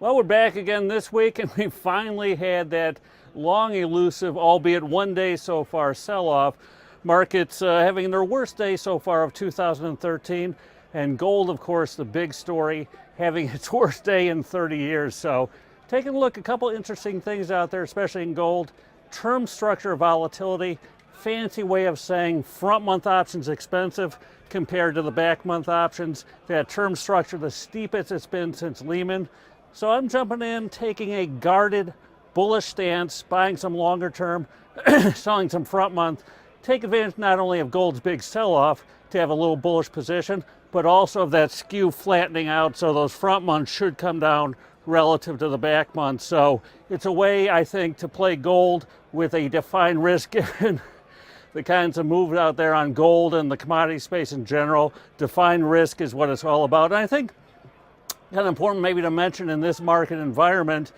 Well, we're back again this week, and we finally had that long, elusive, albeit one day so far, sell-off. Markets having their worst day so far of 2013, and gold, of course, the big story, having its worst day in 30 years. So taking a look, a couple interesting things out there, especially in gold. Term structure volatility, fancy way of saying front month options expensive compared to the back month options. That term structure, the steepest it's been since Lehman. So I'm jumping in, taking a guarded bullish stance, buying some longer term, selling some front month. Take advantage not only of gold's big sell-off to have a little bullish position, but also of that skew flattening out, so those front months should come down relative to the back months. So it's a way, I think, to play gold with a defined risk given the kinds of moves out there on gold and the commodity space in general. Defined risk is what it's all about. And I think kind of important maybe to mention in this market environment,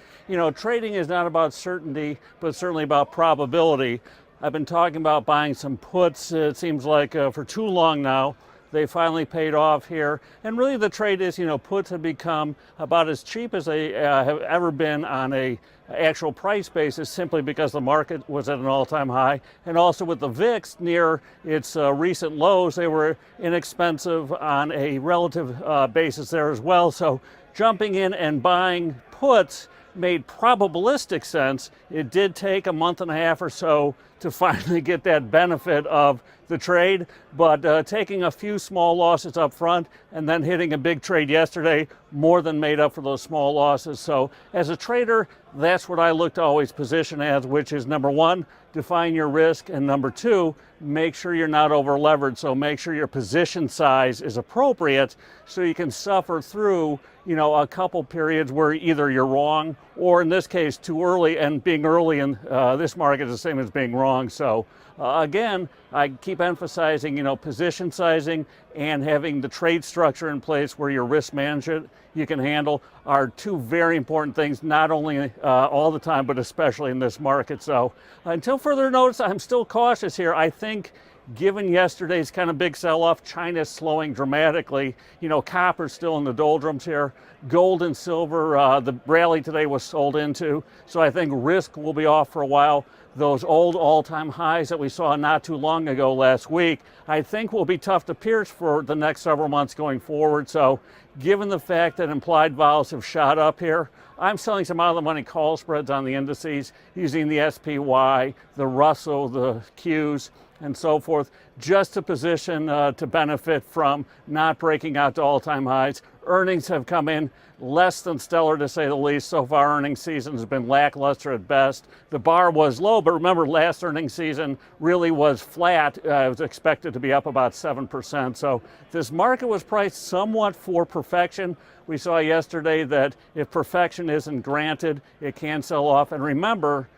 trading is not about certainty, but certainly about probability. I've been talking about buying some puts, it seems like for too long now. They finally paid off here. And really the trade is, puts have become about as cheap as they have ever been on a actual price basis, simply because the market was at an all-time high. And also with the VIX near its recent lows, they were inexpensive on a relative basis there as well. So jumping in and buying puts made probabilistic sense. It did take a month and a half or so to finally get that benefit of the trade, but taking a few small losses up front and then hitting a big trade yesterday more than made up for those small losses. So as a trader, that's what I look to always position as, which is number one, define your risk, and number two, make sure you're not over levered. So make sure your position size is appropriate so you can suffer through a couple periods where either you're wrong or in this case too early, and being early in this market is the same as being wrong. So again, I keep emphasizing position sizing and having the trade structure in place where your risk management you can handle are two very important things, not only all the time, but especially in this market. So until further notice, I'm still cautious here. I think given yesterday's kind of big sell-off, China's slowing dramatically. Copper's still in the doldrums here. Gold and silver, the rally today was sold into. So I think risk will be off for a while. Those old all-time highs that we saw not too long ago last week, I think will be tough to pierce for the next several months going forward. So given the fact that implied vols have shot up here, I'm selling some out-of-the-money call spreads on the indices using the SPY, the Russell, the Qs, and so forth, just to position to benefit from not breaking out to all-time highs. Earnings have come in less than stellar, to say the least. So far, earnings season has been lackluster at best. The bar was low, but remember, last earnings season really was flat. It was expected to be up about 7%. So this market was priced somewhat for perfection. We saw yesterday that if perfection isn't granted, it can sell off. And remember,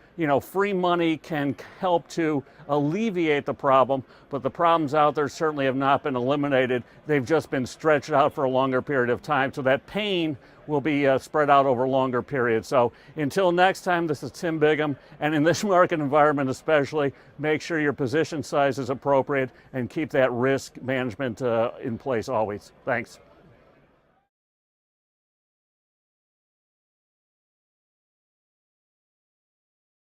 free money can help to alleviate the problem, but the problems out there certainly have not been eliminated. They've just been stretched out for a longer period of time. So that pain will be spread out over longer periods. So until next time, this is Tim Biggam. And in this market environment especially, make sure your position size is appropriate and keep that risk management in place always. Thanks.